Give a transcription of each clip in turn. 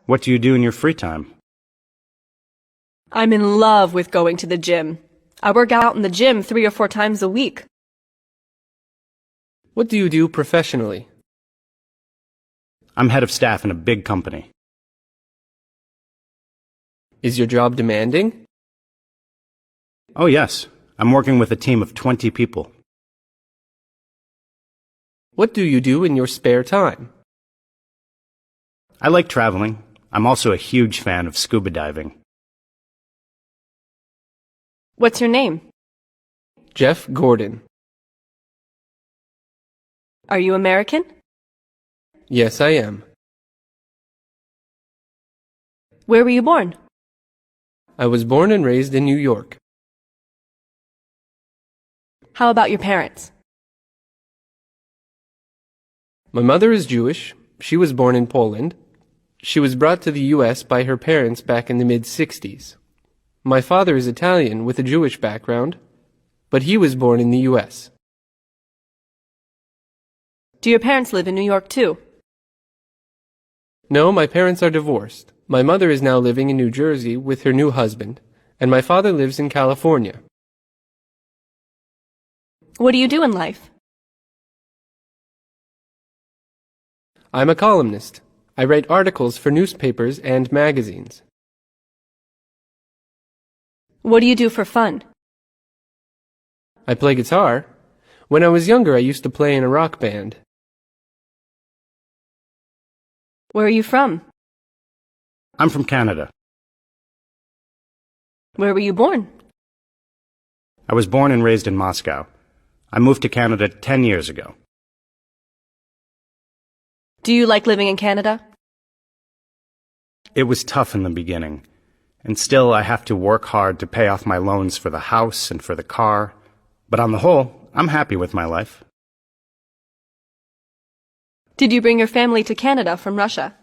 What do you do in your free time? I'm in love with going to the gym. I work out in the gym 3 or 4 times a week. What do you do professionally? I'm head of staff in a big company. Is your job demanding? Oh yes, I'm working with a team of 20 people. What do you do in your spare time? I like traveling. I'm also a huge fan of scuba diving. What's your name? Jeff Gordon. Are you American? Yes, I am. Where were you born? I was born and raised in New York. How about your parents? My mother is Jewish. She was born in Poland. She was brought to the U.S. by her parents back in the mid-60s. My father is Italian with a Jewish background, but he was born in the U.S. Do your parents live in New York too? No, my parents are divorced. My mother is now living in New Jersey with her new husband, and my father lives in California. What do you do in life? I'm a columnist. I write articles for newspapers and magazines. What do you do for fun? I play guitar. When I was younger, I used to play in a rock band. Where are you from? I'm from Canada. Where were you born? I was born and raised in Moscow. I moved to Canada 10 years ago. Do you like living in Canada? It was tough in the beginning, and still I have to work hard to pay off my loans for the house and for the car, but on the whole, I'm happy with my life. Did you bring your family to Canada from Russia?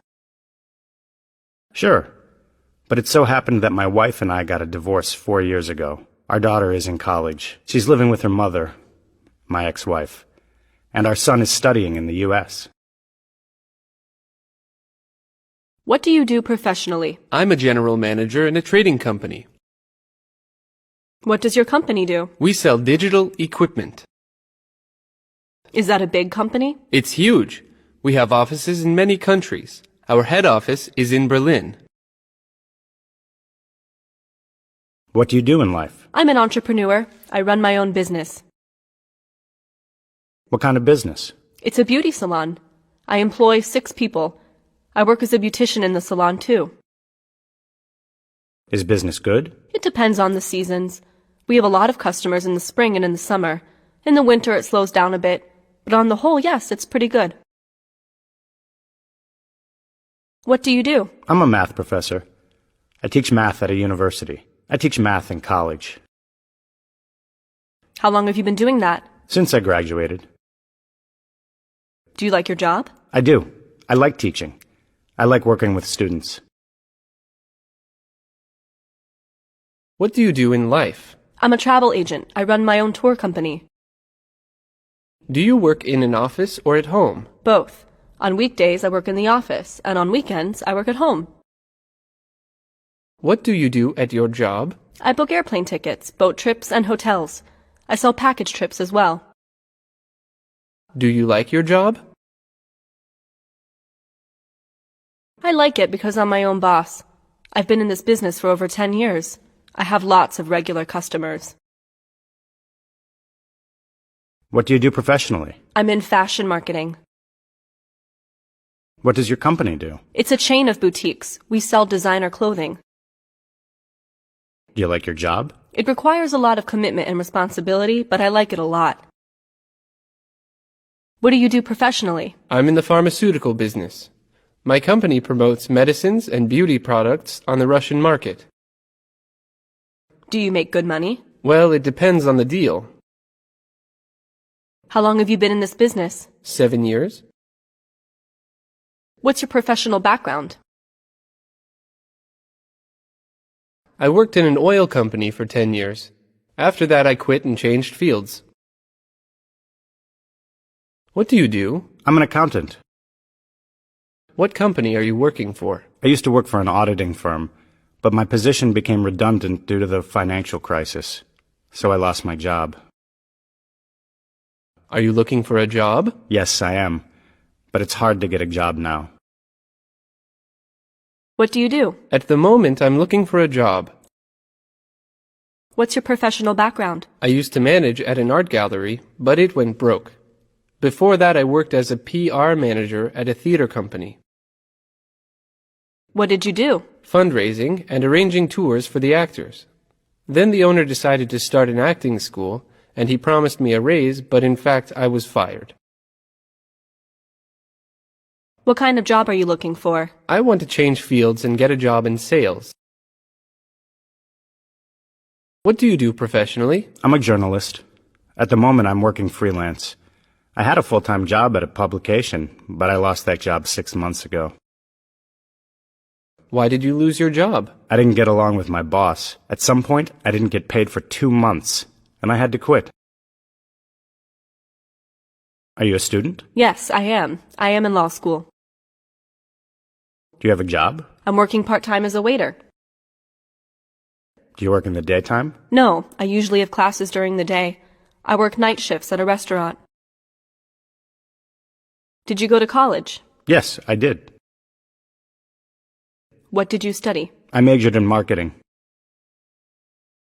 Sure, but it so happened that my wife and I got a divorce 4 years ago. Our daughter is in college. She's living with her mother, my ex-wife, and our son is studying in the U.S. What do you do professionally? I'm a general manager in a trading company. What does your company do? We sell digital equipment. Is that a big company? It's huge. We have offices in many countries. Our head office is in Berlin. What do you do in life? I'm an entrepreneur. I run my own business. What kind of business? It's a beauty salon. I employ 6 people. I work as a beautician in the salon too. Is business good? It depends on the seasons. We have a lot of customers in the spring and in the summer. In the winter it slows down a bit, but on the whole, yes, it's pretty good. What do you do? I'm a math professor. I teach math at a university. I teach math in college. How long have you been doing that? Since I graduated. Do you like your job? I do. I like teaching. I like working with students. What do you do in life? I'm a travel agent. I run my own tour company. Do you work in an office or at home? Both. On weekdays I work in the office, and on weekends I work at home. What do you do at your job? I book airplane tickets, boat trips, and hotels. I sell package trips as well. Do you like your job? I like it because I'm my own boss. I've been in this business for over 10 years. I have lots of regular customers. What do you do professionally? I'm in fashion marketing. What does your company do? It's a chain of boutiques. We sell designer clothing. Do you like your job? It requires a lot of commitment and responsibility, but I like it a lot. What do you do professionally? I'm in the pharmaceutical business. My company promotes medicines and beauty products on the Russian market. Do you make good money? Well, it depends on the deal. How long have you been in this business? 7 years. What's your professional background? I worked in an oil company for 10 years. After that, I quit and changed fields. What do you do? I'm an accountant. What company are you working for? I used to work for an auditing firm, but my position became redundant due to the financial crisis, so I lost my job. Are you looking for a job? Yes, I am, but it's hard to get a job now. What do you do? At the moment, I'm looking for a job. What's your professional background? I used to manage at an art gallery, but it went broke. Before that, I worked as a PR manager at a theater company. What did you do? Fundraising and arranging tours for the actors. Then the owner decided to start an acting school, and he promised me a raise, but in fact I was fired. What kind of job are you looking for? I want to change fields and get a job in sales. What do you do professionally? I'm a journalist. At the moment, I'm working freelance. I had a full-time job at a publication, but I lost that job 6 months ago. Why did you lose your job? I didn't get along with my boss. At some point, I didn't get paid for 2 months, and I had to quit. Are you a student? Yes, I am. I am in law school. Do you have a job? I'm working part-time as a waiter. Do you work in the daytime? No, I usually have classes during the day. I work night shifts at a restaurant. Did you go to college? Yes, I did. What did you study? I majored in marketing.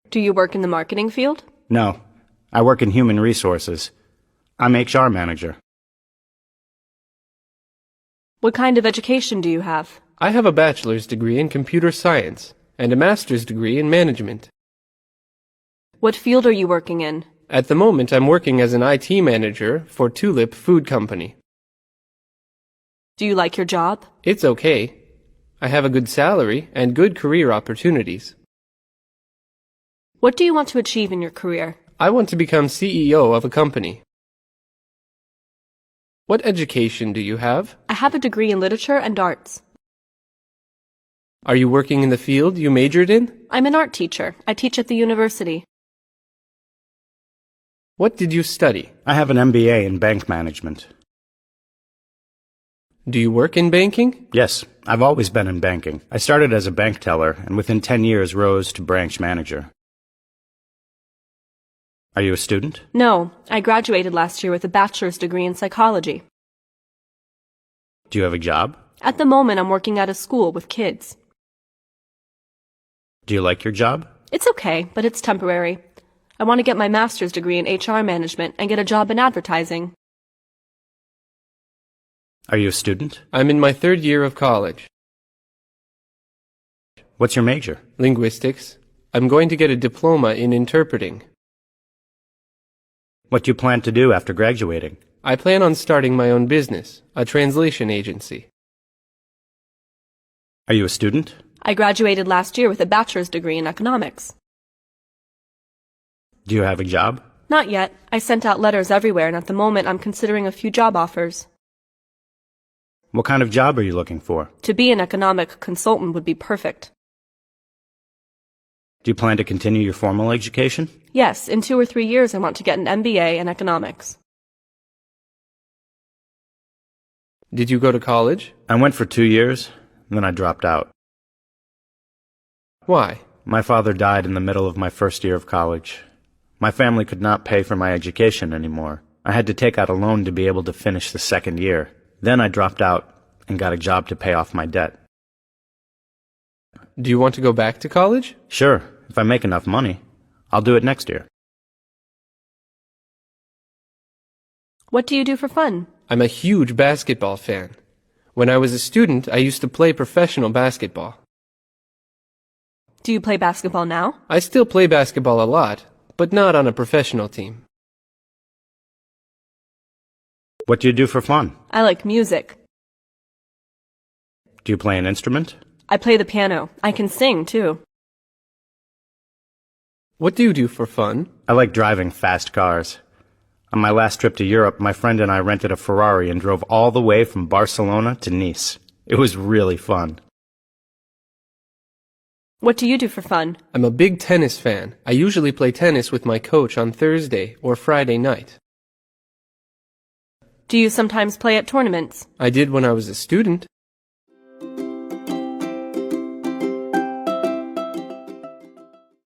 Do you work in the marketing field? No, I work in human resources. I'm HR manager. What kind of education do you have? I have a bachelor's degree in computer science and a master's degree in management. What field are you working in? At the moment, I'm working as an IT manager for Tulip Food Company. Do you like your job? It's okay. I have a good salary and good career opportunities. What do you want to achieve in your career? I want to become CEO of a company. What education do you have? I have a degree in literature and arts. Are you working in the field you majored in? I'm an art teacher. I teach at the university. What did you study? I have an MBA in bank management. Do you work in banking? Yes, I've always been in banking. I started as a bank teller and within 10 years rose to branch manager. Are you a student? No, I graduated last year with a bachelor's degree in psychology. Do you have a job? At the moment, I'm working at a school with kids. Do you like your job? It's okay, but it's temporary. I want to get my master's degree in HR management and get a job in advertising. Are you a student? I'm in my 3rd year of college. What's your major? Linguistics. I'm going to get a diploma in interpreting. What do you plan to do after graduating? I plan on starting my own business, a translation agency. Are you a student? I graduated last year with a bachelor's degree in economics. Do you have a job? Not yet. I sent out letters everywhere, and at the moment I'm considering a few job offers. What kind of job are you looking for? To be an economic consultant would be perfect. Do you plan to continue your formal education? Yes, in 2 or 3 years I want to get an MBA in economics. Did you go to college? I went for 2 years, then I dropped out. Why? My father died in the middle of my first year of college. My family could not pay for my education anymore. I had to take out a loan to be able to finish the 2nd year. Then I dropped out and got a job to pay off my debt. Do you want to go back to college? Sure, if I make enough money. I'll do it next year. What do you do for fun? I'm a huge basketball fan. When I was a student, I used to play professional basketball. Do you play basketball now? I still play basketball a lot, but not on a professional team. What do you do for fun? I like music. Do you play an instrument? I play the piano. I can sing, too. What do you do for fun? I like driving fast cars. On my last trip to Europe, my friend and I rented a Ferrari and drove all the way from Barcelona to Nice. It was really fun. What do you do for fun? I'm a big tennis fan. I usually play tennis with my coach on Thursday or Friday night. Do you sometimes play at tournaments? I did when I was a student.